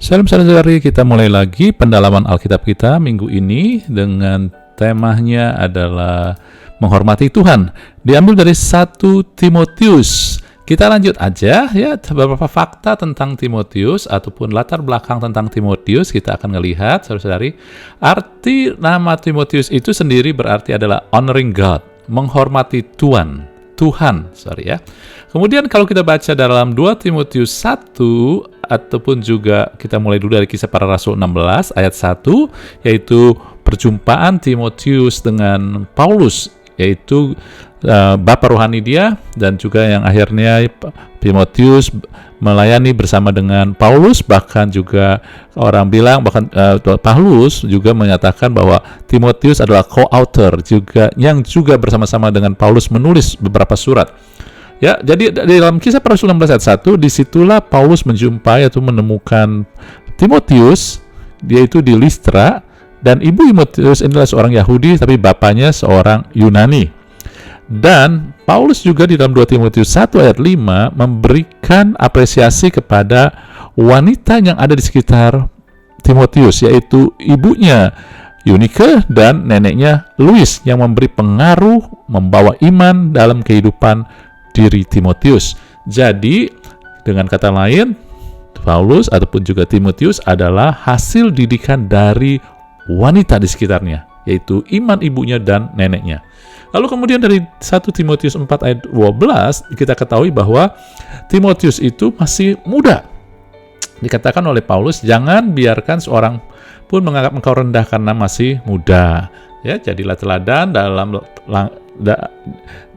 Salam saudari, kita mulai lagi pendalaman Alkitab kita minggu ini dengan temanya adalah menghormati Tuhan. Diambil dari 1 Timotius. Kita lanjut aja ya, beberapa fakta tentang Timotius ataupun latar belakang tentang Timotius kita akan melihat saudari. Arti nama Timotius itu sendiri berarti adalah honoring God, menghormati Tuhan. Kemudian kalau kita baca dalam 2 Timotius 1 ataupun juga kita mulai dulu dari Kisah Para Rasul 16 ayat 1, yaitu perjumpaan Timotius dengan Paulus, yaitu bapa rohani dia, dan juga yang akhirnya Timotius melayani bersama dengan Paulus. Bahkan juga orang bilang, Paulus juga menyatakan bahwa Timotius adalah co-author juga, yang juga bersama-sama dengan Paulus menulis beberapa surat. Ya, jadi dalam Kisah Para Rasul 16 ayat 1, disitulah Paulus menjumpai atau menemukan Timotius, yaitu di Listra, dan ibu Timotius inilah seorang Yahudi, tapi bapaknya seorang Yunani. Dan Paulus juga di dalam 2 Timotius 1 ayat 5 memberikan apresiasi kepada wanita yang ada di sekitar Timotius, yaitu ibunya Eunike dan neneknya Lois, yang memberi pengaruh, membawa iman dalam kehidupan diri Timotius. Jadi dengan kata lain, Paulus ataupun juga Timotius adalah hasil didikan dari wanita di sekitarnya, yaitu iman ibunya dan neneknya. Lalu kemudian dari 1 Timotius 4 ayat 12 kita ketahui bahwa Timotius itu masih muda. Dikatakan oleh Paulus, jangan biarkan seorang pun menganggap engkau rendah karena masih muda. Ya, jadilah teladan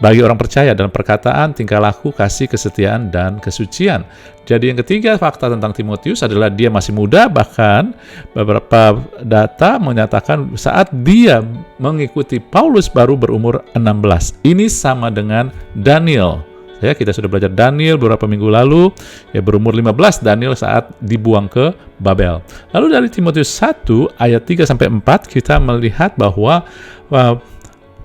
bagi orang percaya dalam perkataan, tingkah laku, kasih, kesetiaan, dan kesucian. Jadi yang ketiga fakta tentang Timotius adalah dia masih muda. Bahkan beberapa data menyatakan saat dia mengikuti Paulus baru berumur 16. Ini sama dengan Daniel. Kita sudah belajar Daniel beberapa minggu lalu, berumur 15 Daniel saat dibuang ke Babel. Lalu dari Timotius 1 ayat 3-4 kita melihat bahwa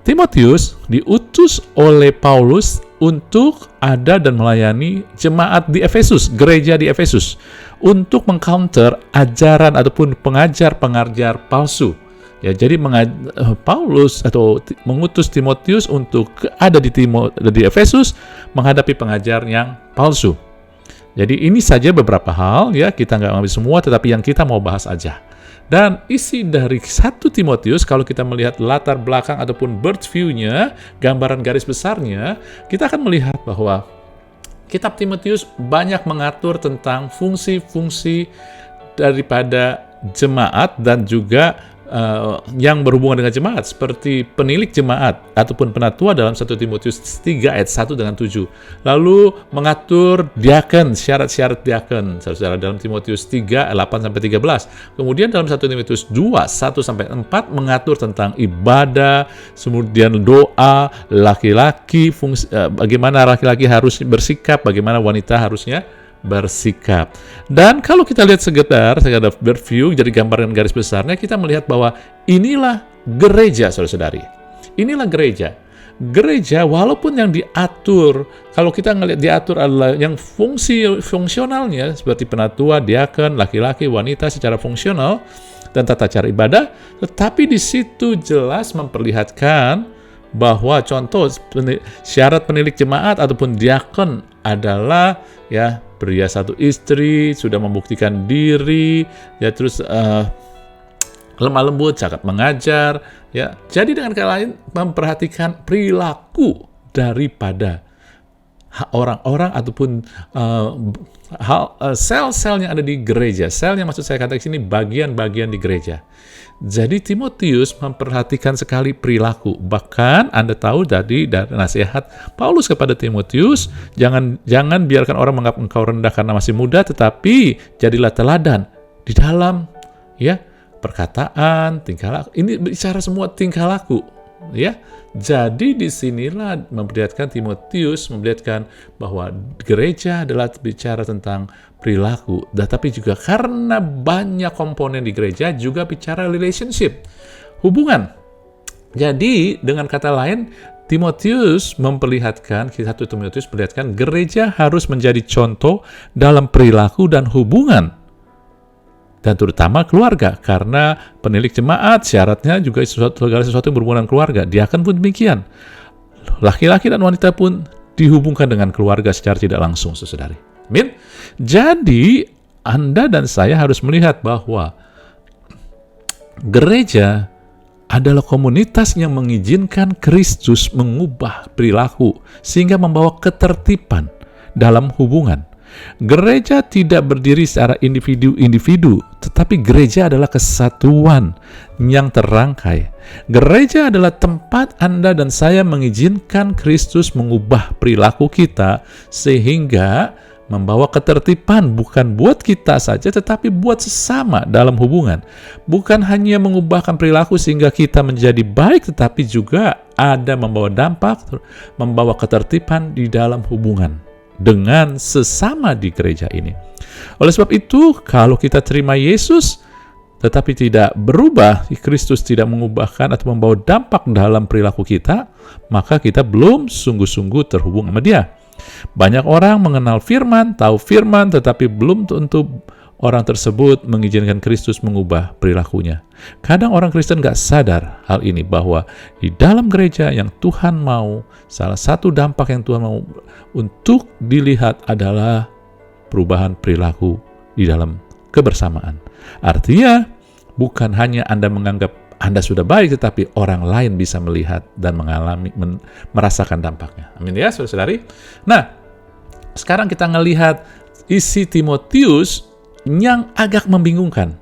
Timotius diutus oleh Paulus untuk ada dan melayani jemaat di Efesus, gereja di Efesus, untuk mengcounter ajaran ataupun pengajar-pengajar palsu. Ya, jadi Paulus atau mengutus Timotius untuk ada di Efesus menghadapi pengajar yang palsu. Jadi ini saja beberapa hal, ya, kita nggak ngambil semua, tetapi yang kita mau bahas aja. Dan isi dari 1 Timotius, kalau kita melihat latar belakang ataupun bird view-nya, gambaran garis besarnya, kita akan melihat bahwa kitab Timotius banyak mengatur tentang fungsi-fungsi daripada jemaat dan juga yang berhubungan dengan jemaat, seperti penilik jemaat ataupun penatua dalam 1 Timotius 3 ayat 1 dengan 7. Lalu mengatur diaken, syarat-syarat diaken, saudara, dalam Timotius 3 8-13. Kemudian dalam 1 Timotius 2 1-4 mengatur tentang ibadah, kemudian doa, laki-laki, bagaimana laki-laki harus bersikap, bagaimana wanita harusnya bersikap. Dan kalau kita lihat sekedar berview, jadi gambaran garis besarnya, kita melihat bahwa inilah gereja, saudara-saudari. Inilah gereja. Gereja walaupun yang diatur, kalau kita ngelihat diatur adalah yang fungsionalnya seperti penatua, diaken, laki-laki, wanita secara fungsional dan tata cara ibadah, tetapi di situ jelas memperlihatkan bahwa contoh syarat penilik jemaat ataupun diakon adalah pria satu istri, sudah membuktikan diri, terus lemah lembut, cakap mengajar, Jadi dengan kata lain memperhatikan perilaku daripada orang-orang ataupun sel-sel yang ada di gereja. Sel yang maksud saya katakan sini bagian-bagian di gereja. Jadi Timotius memperhatikan sekali perilaku. Bahkan Anda tahu dari nasihat Paulus kepada Timotius, jangan biarkan orang menganggap engkau rendah karena masih muda, tetapi jadilah teladan di dalam perkataan, tingkah laku. Ini bicara semua tingkah laku, Jadi disinilah memperlihatkan Timotius, memperlihatkan bahwa gereja adalah bicara tentang perilaku, tetapi juga karena banyak komponen di gereja juga bicara relationship, hubungan. Jadi dengan kata lain, Timotius memperlihatkan, 1 Timotius memperlihatkan gereja harus menjadi contoh dalam perilaku dan hubungan dan terutama keluarga, karena penilik jemaat syaratnya juga segala sesuatu yang berhubungan dengan keluarga. Diaken pun demikian. Laki-laki dan wanita pun dihubungkan dengan keluarga secara tidak langsung, saudari. Amin. Jadi, Anda dan saya harus melihat bahwa gereja adalah komunitas yang mengizinkan Kristus mengubah perilaku sehingga membawa ketertiban dalam hubungan. Gereja tidak berdiri secara individu-individu, tetapi gereja adalah kesatuan yang terrangkai. Gereja adalah tempat Anda dan saya mengizinkan Kristus mengubah perilaku kita sehingga membawa ketertiban bukan buat kita saja, tetapi buat sesama dalam hubungan. Bukan hanya mengubahkan perilaku sehingga kita menjadi baik, tetapi juga ada membawa dampak, membawa ketertiban di dalam hubungan dengan sesama di gereja ini. Oleh sebab itu, kalau kita terima Yesus, tetapi tidak berubah, Kristus tidak mengubahkan atau membawa dampak dalam perilaku kita, maka kita belum sungguh-sungguh terhubung sama Dia. Banyak orang mengenal firman, tahu firman, tetapi belum tentu orang tersebut mengizinkan Kristus mengubah perilakunya. Kadang orang Kristen gak sadar hal ini, bahwa di dalam gereja yang Tuhan mau, salah satu dampak yang Tuhan mau untuk dilihat adalah perubahan perilaku di dalam kebersamaan. Artinya, bukan hanya Anda menganggap Anda sudah baik, tetapi orang lain bisa melihat dan merasakan dampaknya. Amin ya, saudara-saudari. Nah, sekarang kita ngelihat isi Timotius yang agak membingungkan.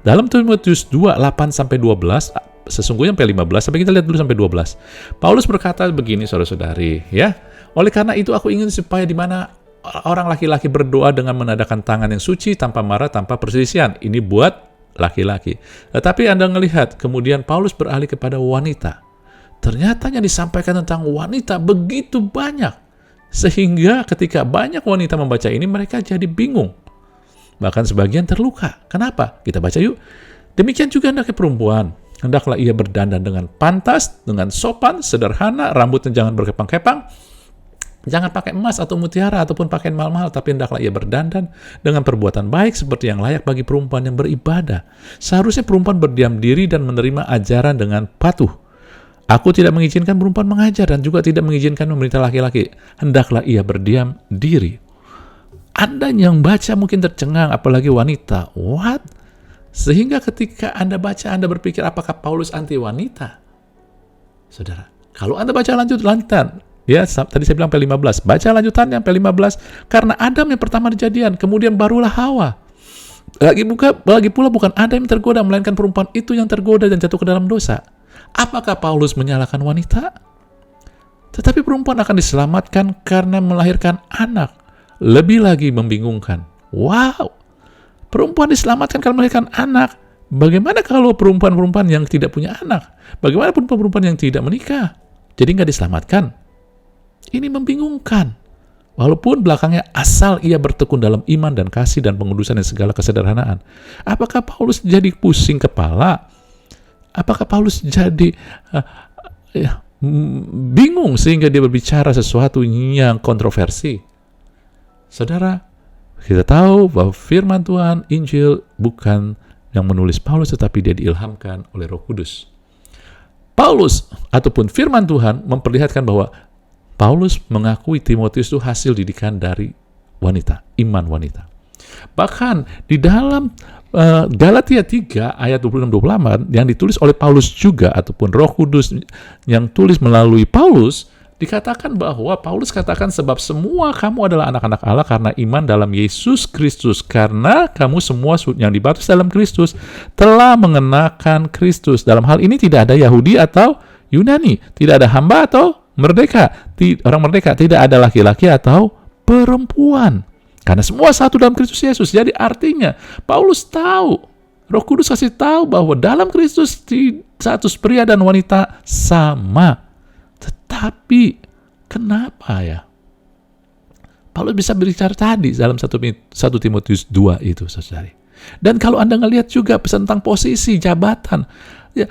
Dalam Timotius 2:8-12, sesungguhnya sampai 15, sampai kita lihat dulu sampai 12. Paulus berkata begini, saudara-saudari, ya. Oleh karena itu aku ingin supaya di mana orang laki-laki berdoa dengan menadakan tangan yang suci, tanpa marah, tanpa perselisihan. Ini buat laki-laki. Tetapi Anda melihat, kemudian Paulus beralih kepada wanita. Ternyata yang disampaikan tentang wanita begitu banyak, sehingga ketika banyak wanita membaca ini, mereka jadi bingung. Bahkan sebagian terluka. Kenapa? Kita baca yuk. Demikian juga hendaknya perempuan. Hendaklah ia berdandan dengan pantas, dengan sopan, sederhana, rambutnya jangan berkepang-kepang. Jangan pakai emas atau mutiara ataupun pakaian mahal-mahal, tapi hendaklah ia berdandan dengan perbuatan baik seperti yang layak bagi perempuan yang beribadah. Seharusnya perempuan berdiam diri dan menerima ajaran dengan patuh. Aku tidak mengizinkan perempuan mengajar dan juga tidak mengizinkan memerintah laki-laki. Hendaklah ia berdiam diri. Anda yang baca mungkin tercengang, apalagi wanita. What? Sehingga ketika Anda baca, Anda berpikir apakah Paulus anti wanita? Saudara, kalau Anda baca lanjutan, ya, tadi saya bilang sampai 15. Baca lanjutannya sampai 15. Karena Adam yang pertama dijadian, kemudian barulah Hawa. Lagi pula bukan Adam yang tergoda, melainkan perempuan itu yang tergoda dan jatuh ke dalam dosa. Apakah Paulus menyalahkan wanita? Tetapi perempuan akan diselamatkan karena melahirkan anak. Lebih lagi membingungkan. Wow! Perempuan diselamatkan karena melahirkan anak. Bagaimana kalau perempuan-perempuan yang tidak punya anak? Bagaimana perempuan-perempuan yang tidak menikah? Jadi nggak diselamatkan? Ini membingungkan. Walaupun belakangnya asal ia bertekun dalam iman dan kasih dan pengudusan dan segala kesederhanaan. Apakah Paulus jadi pusing kepala? Apakah Paulus jadi bingung sehingga dia berbicara sesuatu yang kontroversi? Saudara, kita tahu bahwa firman Tuhan, Injil, bukan yang menulis Paulus, tetapi dia diilhamkan oleh Roh Kudus. Paulus ataupun firman Tuhan memperlihatkan bahwa Paulus mengakui Timotius itu hasil didikan dari wanita, iman wanita. Bahkan di dalam Galatia 3 ayat 26-28 yang ditulis oleh Paulus juga, ataupun Roh Kudus yang tulis melalui Paulus, dikatakan bahwa Paulus katakan, sebab semua kamu adalah anak-anak Allah karena iman dalam Yesus Kristus, karena kamu semua yang dibaptis dalam Kristus telah mengenakan Kristus. Dalam hal ini tidak ada Yahudi atau Yunani, tidak ada hamba atau orang merdeka, tidak ada laki-laki atau perempuan, karena semua satu dalam Kristus Yesus. Jadi artinya Paulus tahu, Roh Kudus kasih tahu bahwa dalam Kristus status pria dan wanita sama. Tetapi kenapa ya Paulus bisa berbicara tadi dalam 1 Timotius 2 itu, saudari? Dan kalau Anda ngelihat juga tentang posisi jabatan, ya,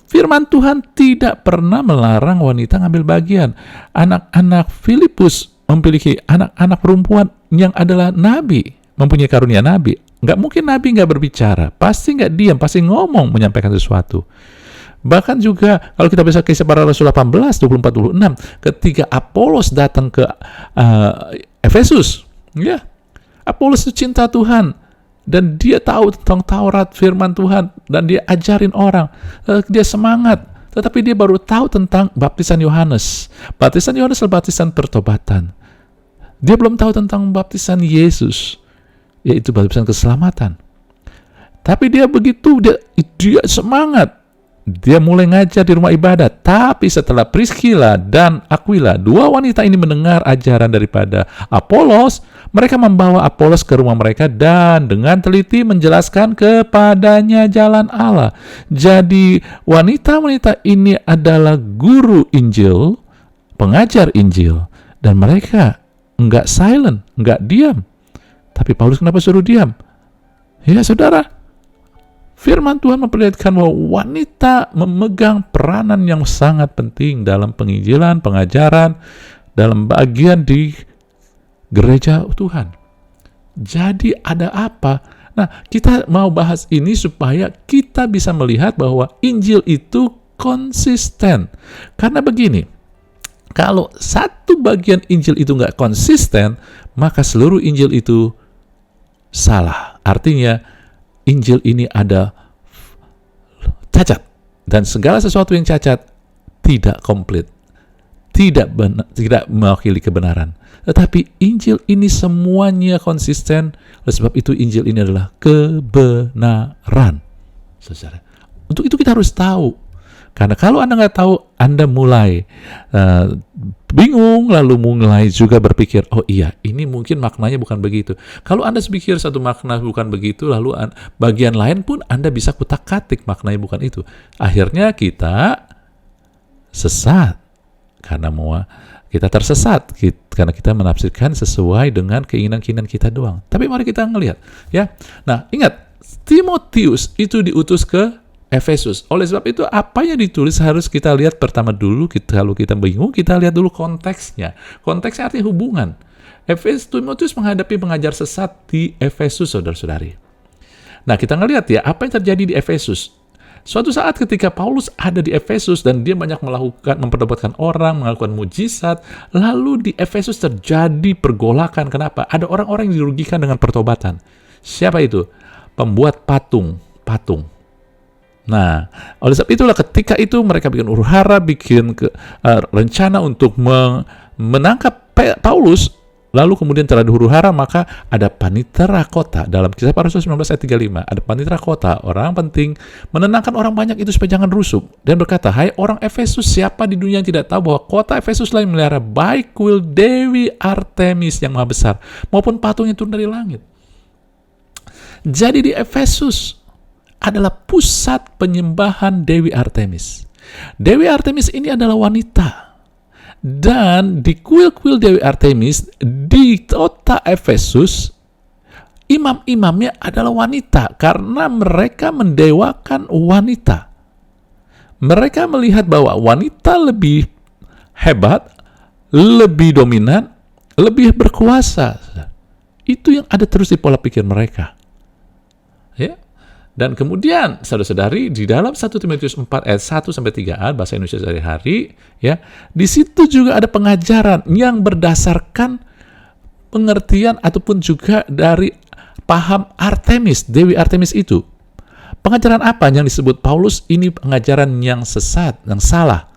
firman Tuhan tidak pernah melarang wanita ngambil bagian. Anak-anak Filipus memiliki anak-anak perempuan yang adalah nabi, mempunyai karunia nabi. Nggak mungkin Nabi nggak berbicara. Pasti nggak diam, pasti ngomong, menyampaikan sesuatu. Bahkan juga kalau kita bisa kisah para Rasul 18, 24-26, ketika Apolos datang ke Efesus, ya, Apolos itu cinta Tuhan, dan dia tahu tentang Taurat, firman Tuhan, dan dia ajarin orang, dia semangat, tetapi dia baru tahu tentang baptisan Yohanes. Baptisan Yohanes adalah baptisan pertobatan. Dia belum tahu tentang baptisan Yesus, yaitu baptisan keselamatan. Tapi dia begitu, dia semangat. Dia mulai ngajar di rumah ibadat. Tapi setelah Priscilla dan Aquila, dua wanita ini mendengar ajaran daripada Apolos, mereka membawa Apolos ke rumah mereka dan dengan teliti menjelaskan kepadanya jalan Allah. Jadi wanita-wanita ini adalah guru Injil, pengajar Injil, dan mereka enggak silent, enggak diam. Tapi Paulus kenapa suruh diam? Ya saudara, firman Tuhan memperlihatkan bahwa wanita memegang peranan yang sangat penting dalam penginjilan, pengajaran, dalam bagian di gereja Tuhan. Jadi ada apa? Nah, kita mau bahas ini supaya kita bisa melihat bahwa Injil itu konsisten. Karena begini, kalau satu bagian Injil itu nggak konsisten, maka seluruh Injil itu salah. Artinya, Injil ini ada cacat, dan segala sesuatu yang cacat tidak komplit, tidak mewakili kebenaran. Tetapi Injil ini semuanya konsisten. Oleh sebab itu Injil ini adalah kebenaran. Saudara, untuk itu kita harus tahu. Karena kalau Anda nggak tahu, Anda mulai bingung, lalu mulai juga berpikir, oh iya, ini mungkin maknanya bukan begitu. Kalau Anda pikir satu makna bukan begitu, lalu bagian lain pun Anda bisa kutak-katik maknanya bukan itu. Akhirnya kita sesat, karena kita tersesat, karena kita menafsirkan sesuai dengan keinginan-keinginan kita doang. Tapi mari kita ngelihat, ya. Nah, ingat, Timotius itu diutus ke Efesus. Oleh sebab itu, apa yang ditulis harus kita lihat pertama dulu. Kalau kita bingung, kita lihat dulu konteksnya. Konteksnya artinya hubungan. Timotius menghadapi pengajar sesat di Efesus, saudara-saudari. Nah, kita ngelihat ya, apa yang terjadi di Efesus. Suatu saat ketika Paulus ada di Efesus dan dia banyak memperdebatkan orang, melakukan mujizat, lalu di Efesus terjadi pergolakan. Kenapa? Ada orang-orang yang dirugikan dengan pertobatan. Siapa itu? Pembuat patung. Nah, oleh sebab itulah ketika itu mereka bikin huru-hara, bikin rencana untuk menangkap Paulus, lalu kemudian terjadi huru-hara, maka ada panitera kota. Dalam Kisah Para Rasul 19 ayat 35, ada panitera kota, orang penting, menenangkan orang banyak itu supaya jangan rusuh, dan berkata, hai orang Efesus, siapa di dunia yang tidak tahu bahwa kota Efesus lain melihara baik kuil Dewi Artemis yang maha besar, maupun patung yang turun dari langit. Jadi di Efesus adalah pusat penyembahan Dewi Artemis. Dewi Artemis ini adalah wanita. Dan di kuil-kuil Dewi Artemis di kota Efesus, imam-imamnya adalah wanita karena mereka mendewakan wanita. Mereka melihat bahwa wanita lebih hebat, lebih dominan, lebih berkuasa. Itu yang ada terus di pola pikir mereka. Ya. Dan kemudian, saudara-saudari, di dalam 1 Timotius 4 ayat 1-3a, bahasa Indonesia sehari-hari, ya, di situ juga ada pengajaran yang berdasarkan pengertian ataupun juga dari paham Artemis, Dewi Artemis itu. Pengajaran apa yang disebut Paulus? Ini pengajaran yang sesat, yang salah.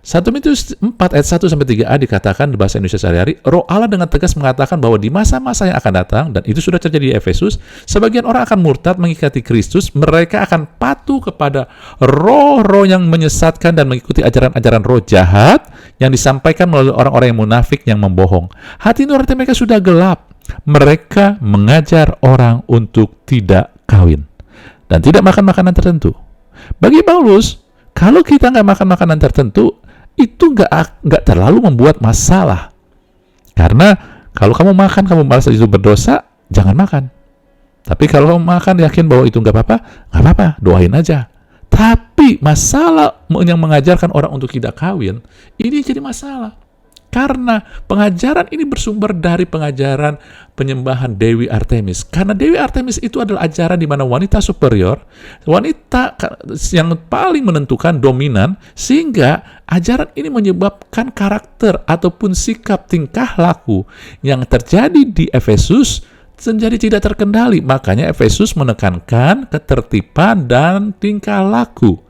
1 Timotius 4 ayat 1-3a dikatakan di bahasa Indonesia sehari-hari, Roh Allah dengan tegas mengatakan bahwa di masa-masa yang akan datang, dan itu sudah terjadi di Efesus, sebagian orang akan murtad mengikuti Kristus, mereka akan patuh kepada roh-roh yang menyesatkan dan mengikuti ajaran-ajaran roh jahat yang disampaikan melalui orang-orang yang munafik yang membohong. Hati nurani mereka sudah gelap. Mereka mengajar orang untuk tidak kawin dan tidak makan makanan tertentu. Bagi Paulus, kalau kita nggak makan makanan tertentu, itu nggak terlalu membuat masalah. Karena kalau kamu makan, kamu merasa itu berdosa, jangan makan. Tapi kalau kamu makan, yakin bahwa itu nggak apa-apa, doain aja. Tapi masalah yang mengajarkan orang untuk tidak kawin, ini jadi masalah. Karena pengajaran ini bersumber dari pengajaran penyembahan Dewi Artemis. Karena Dewi Artemis itu adalah ajaran di mana wanita superior, wanita yang paling menentukan, dominan, sehingga ajaran ini menyebabkan karakter ataupun sikap tingkah laku yang terjadi di Efesus menjadi tidak terkendali. Makanya Efesus menekankan ketertiban dan tingkah laku.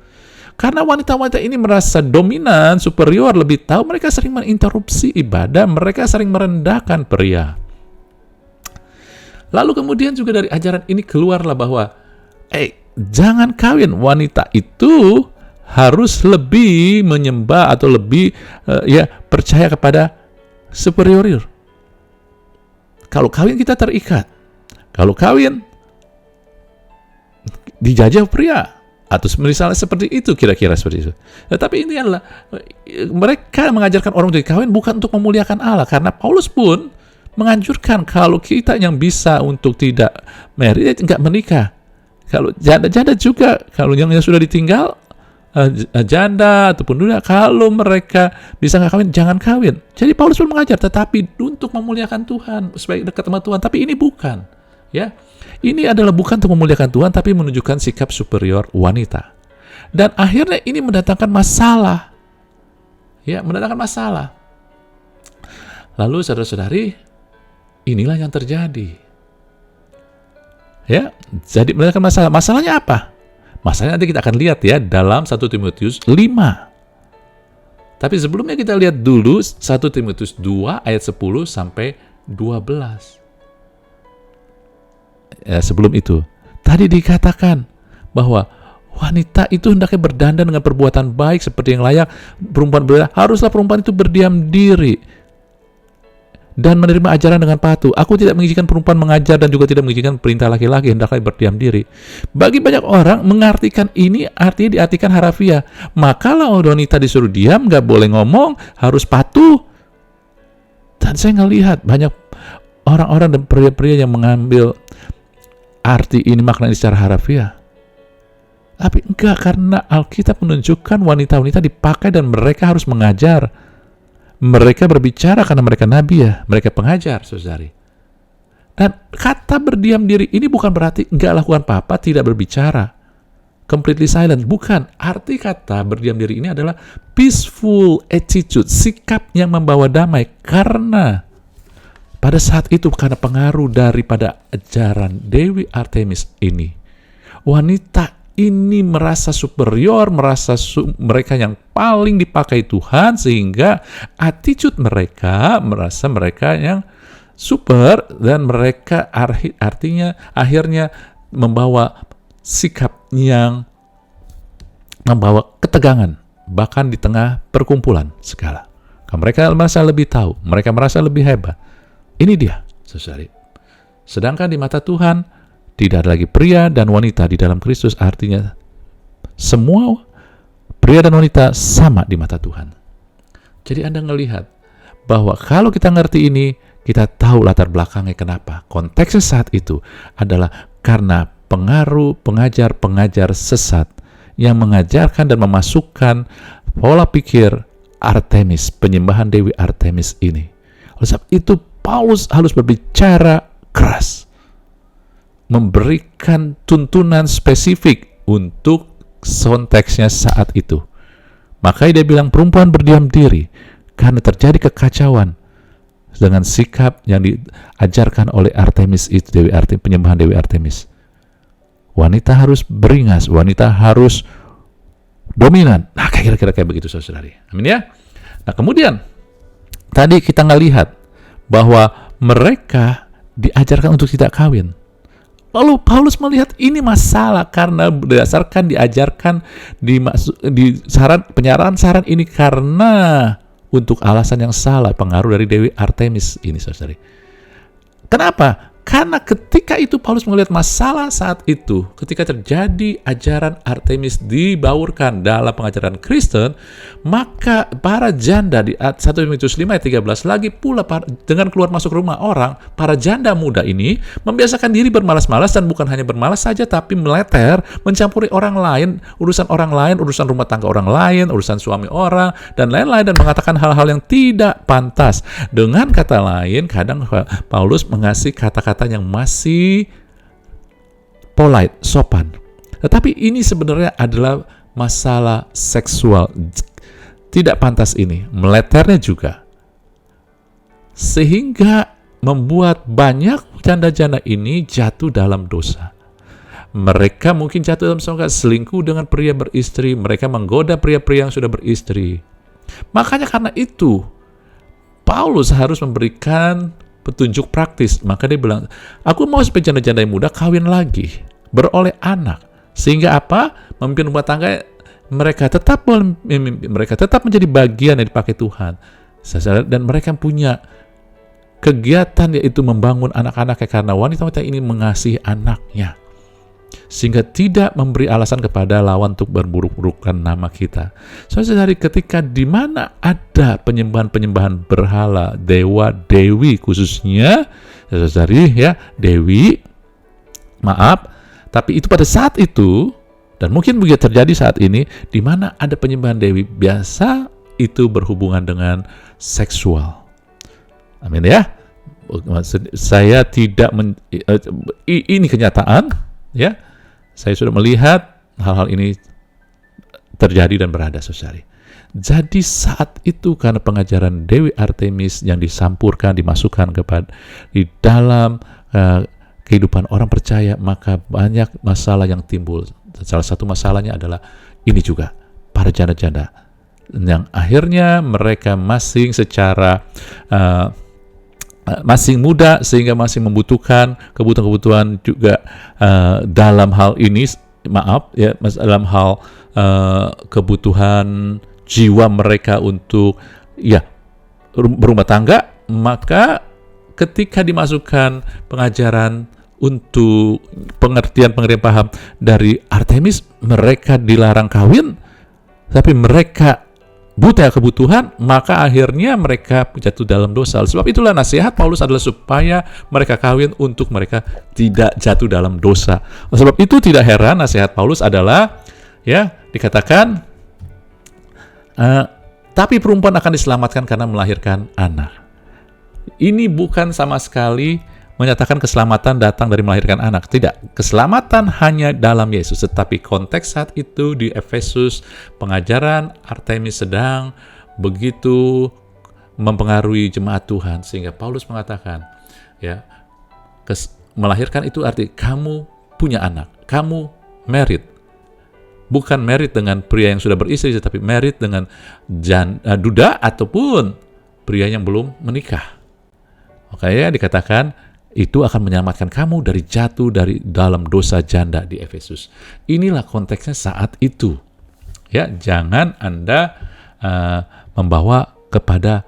Karena wanita-wanita ini merasa dominan, superior, lebih tahu, mereka sering menginterupsi ibadah, mereka sering merendahkan pria. Lalu kemudian juga dari ajaran ini keluarlah bahwa jangan kawin, wanita itu harus lebih menyembah atau lebih percaya kepada superior. Kalau kawin kita terikat, kalau kawin dijajah pria. Atau misalnya seperti itu, kira-kira seperti itu. Tetapi ini adalah mereka mengajarkan orang untuk kawin bukan untuk memuliakan Allah. Karena Paulus pun menganjurkan kalau kita yang bisa untuk tidak married, nggak menikah. Kalau janda juga, kalau yang sudah ditinggal, janda ataupun duda, kalau mereka bisa nggak kawin, jangan kawin. Jadi Paulus pun mengajar, tetapi untuk memuliakan Tuhan, supaya dekat sama Tuhan. Tapi ini bukan, ya. Ini adalah bukan untuk memuliakan Tuhan, tapi menunjukkan sikap superior wanita. Dan akhirnya ini mendatangkan masalah. Ya, mendatangkan masalah. Lalu saudara-saudari, inilah yang terjadi. Ya, jadi mendatangkan masalah. Masalahnya apa? Masalahnya nanti kita akan lihat ya dalam 1 Timotius 5. Tapi sebelumnya kita lihat dulu 1 Timotius 2 ayat 10 sampai 12. Sebelum itu, tadi dikatakan bahwa wanita itu hendaknya berdandan dengan perbuatan baik seperti yang layak perempuan berada. Haruslah perempuan itu berdiam diri dan menerima ajaran dengan patuh. Aku tidak mengizinkan perempuan mengajar dan juga tidak mengizinkan perintah laki-laki, hendaklah berdiam diri. Bagi banyak orang mengartikan ini artinya diartikan harafiah. Maka kalau wanita disuruh diam, nggak boleh ngomong, harus patuh. Dan saya ngelihat banyak orang-orang dan pria-pria yang mengambil arti ini, makna ini secara harafiah. Tapi enggak, karena Alkitab menunjukkan wanita-wanita dipakai dan mereka harus mengajar. Mereka berbicara karena mereka nabi ya, mereka pengajar, saudari. Dan kata berdiam diri ini bukan berarti enggak lakukan apa-apa, tidak berbicara. Completely silent, bukan. Arti kata berdiam diri ini adalah peaceful attitude, sikap yang membawa damai. Karena pada saat itu karena pengaruh daripada ajaran Dewi Artemis ini, wanita ini merasa superior, merasa mereka yang paling dipakai Tuhan, sehingga attitude mereka merasa mereka yang super, dan mereka artinya akhirnya membawa sikap yang membawa ketegangan bahkan di tengah perkumpulan segala. Mereka merasa lebih tahu, mereka merasa lebih hebat. Ini dia, saudari. Sedangkan di mata Tuhan, tidak ada lagi pria dan wanita di dalam Kristus, artinya semua pria dan wanita sama di mata Tuhan. Jadi Anda melihat bahwa kalau kita ngerti ini, kita tahu latar belakangnya kenapa. Konteksnya saat itu adalah karena pengaruh pengajar-pengajar sesat yang mengajarkan dan memasukkan pola pikir Artemis, penyembahan Dewi Artemis ini. Oleh sebab itu, Paulus harus berbicara keras, memberikan tuntunan spesifik untuk konteksnya saat itu. Makanya dia bilang perempuan berdiam diri karena terjadi kekacauan dengan sikap yang diajarkan oleh Artemis itu, Dewi Artemis, penyembahan Dewi Artemis. Wanita harus beringas, wanita harus dominan. Nah, kira-kira kayak begitu, saudari. Amin ya. Nah, kemudian tadi kita ngelihat bahwa mereka diajarkan untuk tidak kawin. Lalu Paulus melihat ini masalah karena berdasarkan diajarkan di penyerahan saran ini karena untuk alasan yang salah, pengaruh dari Dewi Artemis ini, saudari. Kenapa? Karena ketika itu Paulus melihat masalah saat itu, ketika terjadi ajaran Artemis dibaurkan dalam pengajaran Kristen, maka para janda di 1 Timotius 5 ayat 13 lagi pula dengan keluar masuk rumah orang, para janda muda ini membiasakan diri bermalas-malas, dan bukan hanya bermalas saja tapi meleter, mencampuri orang lain, urusan rumah tangga orang lain, urusan suami orang, dan lain-lain, dan mengatakan hal-hal yang tidak pantas. Dengan kata lain, kadang Paulus mengasih kata-kata yang masih polite, sopan. Tetapi ini sebenarnya adalah masalah seksual. Tidak pantas ini, meleternya juga. Sehingga membuat banyak janda-janda ini jatuh dalam dosa. Mereka mungkin jatuh dalam selingkuh dengan pria beristri, mereka menggoda pria-pria yang sudah beristri. Makanya karena itu, Paulus harus memberikan petunjuk praktis. Maka dia bilang, aku mau supaya janda-janda yang muda kawin lagi, beroleh anak, sehingga apa? Memimpin rumah tangga mereka tetap menjadi bagian yang dipakai Tuhan, dan mereka punya kegiatan yaitu membangun anak-anaknya, karena wanita-wanita ini mengasihi anaknya, sehingga tidak memberi alasan kepada lawan untuk berburuk-burukan nama kita. Saudari, ketika di mana ada penyembahan-penyembahan berhala, dewa, dewi khususnya, saudari ya, dewi, tapi itu pada saat itu, dan mungkin begitu terjadi saat ini, di mana ada penyembahan dewi, biasa itu berhubungan dengan seksual. Amin ya. Saya tidak ini kenyataan. Ya, saya sudah melihat hal-hal ini terjadi dan berada, saudari. Jadi saat itu karena pengajaran Dewi Artemis yang dimasukkan di dalam kehidupan orang percaya, maka banyak masalah yang timbul. Salah satu masalahnya adalah ini juga, para janda-janda yang akhirnya mereka masing secara masing muda, sehingga masing membutuhkan kebutuhan-kebutuhan juga dalam hal ini, dalam hal kebutuhan jiwa mereka untuk berumah tangga. Maka ketika dimasukkan pengajaran untuk pengertian paham dari Artemis, mereka dilarang kawin, tapi mereka buta kebutuhan, maka akhirnya mereka jatuh dalam dosa. Sebab itulah nasihat Paulus adalah supaya mereka kawin untuk mereka tidak jatuh dalam dosa. Sebab itu tidak heran nasihat Paulus adalah dikatakan tapi perempuan akan diselamatkan karena melahirkan anak. Ini bukan sama sekali menyatakan keselamatan datang dari melahirkan anak. Tidak, keselamatan hanya dalam Yesus. Tetapi konteks saat itu di Efesus, pengajaran Artemis sedang begitu mempengaruhi jemaat Tuhan, sehingga Paulus mengatakan, melahirkan itu arti kamu punya anak, kamu married. Bukan married dengan pria yang sudah beristri, tetapi married dengan duda ataupun pria yang belum menikah. Makanya dikatakan itu akan menyelamatkan kamu dari jatuh dari dalam dosa janda di Efesus. Inilah konteksnya saat itu. Jangan Anda membawa kepada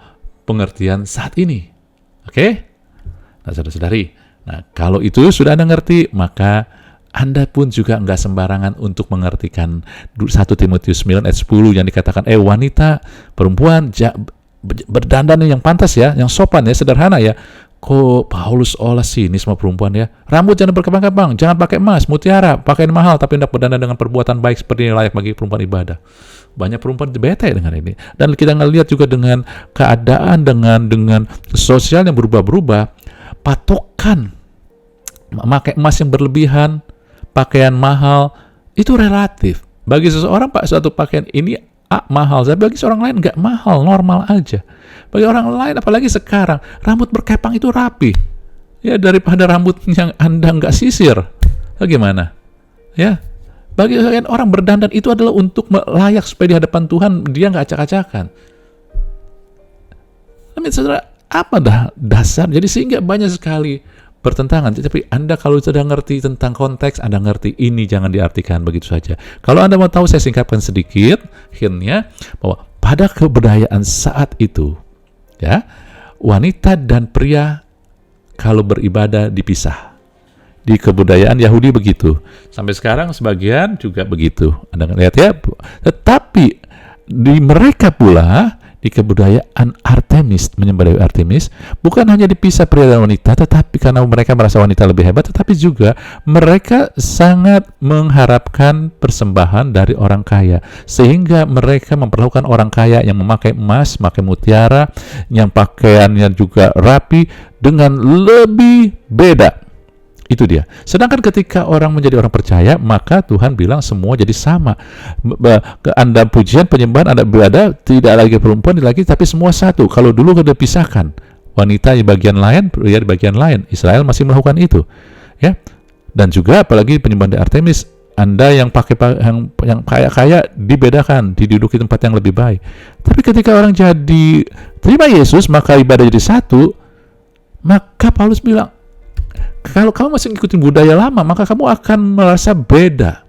pengertian saat ini. Oke? Nah, saudara-saudari, kalau itu sudah Anda ngerti, maka Anda pun juga enggak sembarangan untuk mengertikan 1 Timotius 9 ayat 10 yang dikatakan, wanita, perempuan, berdandan yang pantas yang sopan sederhana Kok Paulus olah sini semua perempuan Rambut jangan berkembang-kembang, jangan pakai emas, mutiara, pakaian mahal, tapi hendak berdandan dengan perbuatan baik seperti yang layak bagi perempuan ibadah. Banyak perempuan bete dengan ini. Dan kita ngelihat juga dengan keadaan, dengan sosial yang berubah-berubah, patokan memakai emas yang berlebihan, pakaian mahal, itu relatif. Bagi seseorang suatu pakaian ini mahal, tapi bagi seorang lain nggak mahal, normal aja. Bagi orang lain, apalagi sekarang, rambut berkepang itu rapi, daripada rambut yang Anda nggak sisir. Bagaimana? Bagi orang berdandan itu adalah untuk layak supaya di hadapan Tuhan dia nggak acak-acakan. Saudara, apa dasar? Jadi sehingga banyak sekali bertentangan. Tapi Anda kalau sudah ngerti tentang konteks, Anda ngerti ini jangan diartikan begitu saja. Kalau Anda mau tahu, saya singkapkan sedikit hintnya, bahwa pada kebudayaan saat itu, wanita dan pria kalau beribadah dipisah. Di kebudayaan Yahudi begitu. Sampai sekarang sebagian juga begitu. Anda lihat ya. Tetapi di mereka pula, di kebudayaan Artemis, menyembah Dewi Artemis, bukan hanya dipisah pria dan wanita, tetapi karena mereka merasa wanita lebih hebat, tetapi juga mereka sangat mengharapkan persembahan dari orang kaya. Sehingga mereka memperlakukan orang kaya yang memakai emas, memakai mutiara, yang pakaiannya juga rapi, dengan lebih beda. Itu dia. Sedangkan ketika orang menjadi orang percaya, maka Tuhan bilang semua jadi sama. Anda pujian, penyembahan, Anda beribadah, tidak lagi perempuan, lagi, tapi semua satu. Kalau dulu sudah pisahkan, wanita di bagian lain, pria di bagian lain. Israel masih melakukan itu, ya. Dan juga apalagi penyembahan di Artemis, Anda yang pakai yang kaya-kaya dibedakan, diduduki tempat yang lebih baik. Tapi ketika orang jadi terima Yesus, maka ibadah jadi satu. Maka Paulus bilang, kalau kamu masih ngikutin budaya lama, maka kamu akan merasa beda.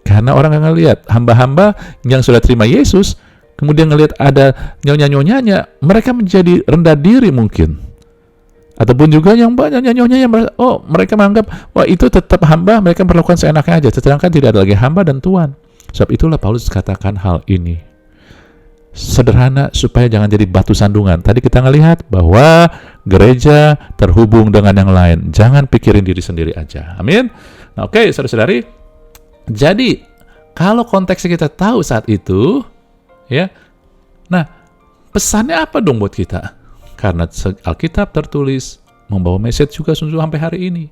Karena orang akan lihat hamba-hamba yang sudah terima Yesus, kemudian ngelihat ada nyonya-nyonyanya, mereka menjadi rendah diri mungkin. Ataupun juga yang banyak nyonya yang mereka menganggap, wah itu tetap hamba, mereka perlakukan seenaknya aja, sedangkan tidak ada lagi hamba dan tuan. Sebab itulah Paulus katakan hal ini. Sederhana supaya jangan jadi batu sandungan. Tadi kita ngelihat bahwa gereja terhubung dengan yang lain. Jangan pikirin diri sendiri aja. Amin. Nah, oke, saudara-saudari. Jadi, kalau konteksnya kita tahu saat itu, ya. Nah, pesannya apa dong buat kita? Karena Alkitab tertulis membawa message juga sampai hari ini.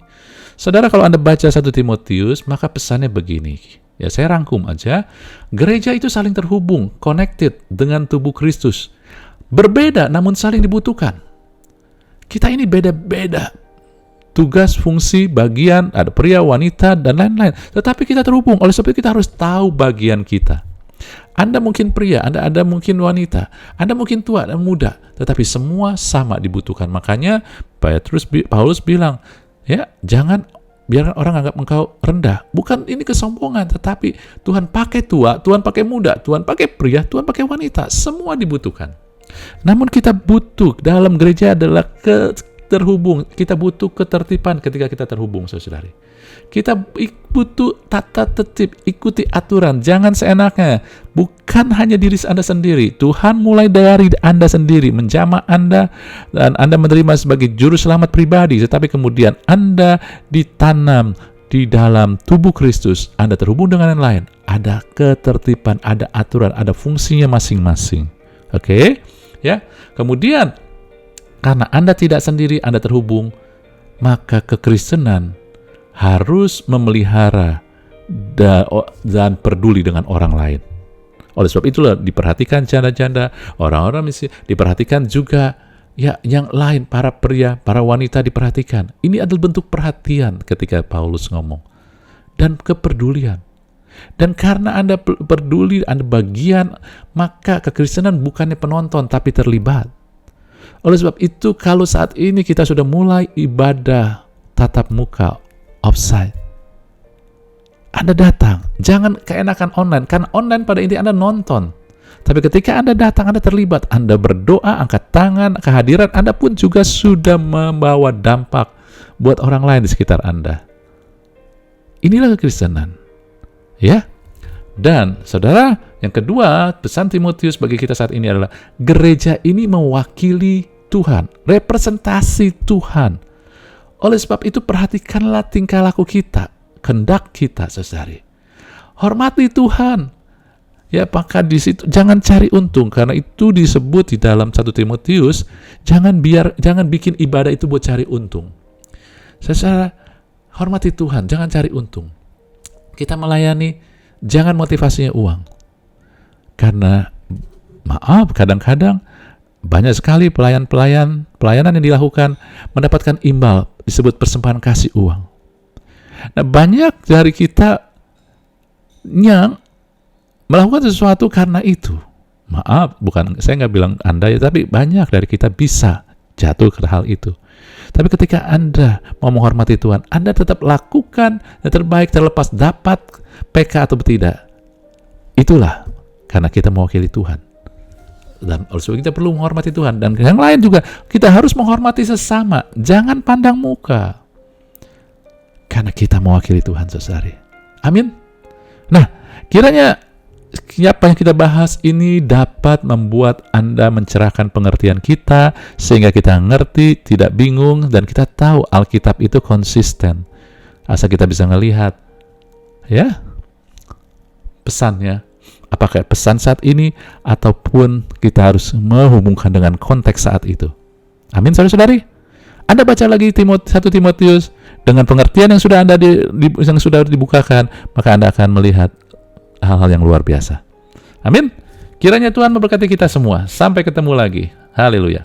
Saudara, kalau Anda baca 1 Timotius, maka pesannya begini. Ya, saya rangkum aja. Gereja itu saling terhubung, connected dengan tubuh Kristus. Berbeda namun saling dibutuhkan. Kita ini beda-beda. Tugas, fungsi, bagian, ada pria, wanita, dan lain-lain. Tetapi kita terhubung. Oleh sebab itu kita harus tahu bagian kita. Anda mungkin pria, Anda mungkin wanita, Anda mungkin tua dan muda. Tetapi semua sama dibutuhkan. Makanya Paulus bilang, ya, jangan biarkan orang anggap engkau rendah. Bukan ini kesombongan, tetapi Tuhan pakai tua, Tuhan pakai muda, Tuhan pakai pria, Tuhan pakai wanita. Semua dibutuhkan. Namun kita butuh dalam gereja adalah terhubung. Kita butuh ketertiban ketika kita terhubung, saudari. Kita butuh tata tertib, ikuti aturan, jangan seenaknya. Bukan hanya diri Anda sendiri. Tuhan mulai dari Anda sendiri, menjamah Anda, dan Anda menerima sebagai juru selamat pribadi, tetapi kemudian Anda ditanam di dalam tubuh Kristus. Anda terhubung dengan yang lain. Ada ketertiban, ada aturan, ada fungsinya masing-masing. Oke? Ya. Kemudian, karena Anda tidak sendiri, Anda terhubung, maka kekristenan harus memelihara dan peduli dengan orang lain. Oleh sebab itulah diperhatikan janda-janda, orang-orang miskin, diperhatikan juga ya yang lain, para pria, para wanita diperhatikan. Ini adalah bentuk perhatian ketika Paulus ngomong. Dan kepedulian. Dan karena Anda peduli, Anda bagian, maka kekristenan bukannya penonton tapi terlibat. Oleh sebab itu, kalau saat ini kita sudah mulai ibadah tatap muka, offsite, Anda datang, jangan keenakan online, karena online pada intinya Anda nonton. Tapi ketika Anda datang, Anda terlibat, Anda berdoa, angkat tangan, kehadiran Anda pun juga sudah membawa dampak buat orang lain di sekitar Anda. Inilah kekristenan. Ya. Dan saudara, yang kedua, pesan Timotius bagi kita saat ini adalah gereja ini mewakili Tuhan, representasi Tuhan. Oleh sebab itu perhatikanlah tingkah laku kita, kehendak kita, saudari. Hormati Tuhan. Ya, maka di situ jangan cari untung, karena itu disebut di dalam 1 Timotius, jangan bikin ibadah itu buat cari untung. Saudara, hormati Tuhan, jangan cari untung. Kita melayani, jangan motivasinya uang. Karena maaf, kadang-kadang banyak sekali pelayanan yang dilakukan mendapatkan imbal, disebut persembahan kasih uang. Nah, banyak dari kita yang melakukan sesuatu karena itu. Maaf, saya nggak bilang Anda ya, tapi banyak dari kita bisa jatuh ke hal itu. Tapi ketika Anda mau menghormati Tuhan, Anda tetap lakukan yang terbaik terlepas dapat PK atau tidak. Itulah karena kita mewakili Tuhan. Dan oleh sebab itu kita perlu menghormati Tuhan. Dan yang lain juga, kita harus menghormati sesama. Jangan pandang muka. Karena kita mewakili Tuhan, saudari. Amin. Nah, kiranya apa yang kita bahas ini dapat membuat Anda mencerahkan pengertian kita, sehingga kita ngerti, tidak bingung, dan kita tahu Alkitab itu konsisten. Asal kita bisa ngelihat, ya, pesannya, apakah pesan saat ini, ataupun kita harus menghubungkan dengan konteks saat itu. Amin, saudara-saudari. Anda baca lagi 1 Timotius dengan pengertian yang sudah yang sudah dibukakan, maka Anda akan melihat hal-hal yang luar biasa. Amin. Kiranya Tuhan memberkati kita semua. Sampai ketemu lagi. Haleluya.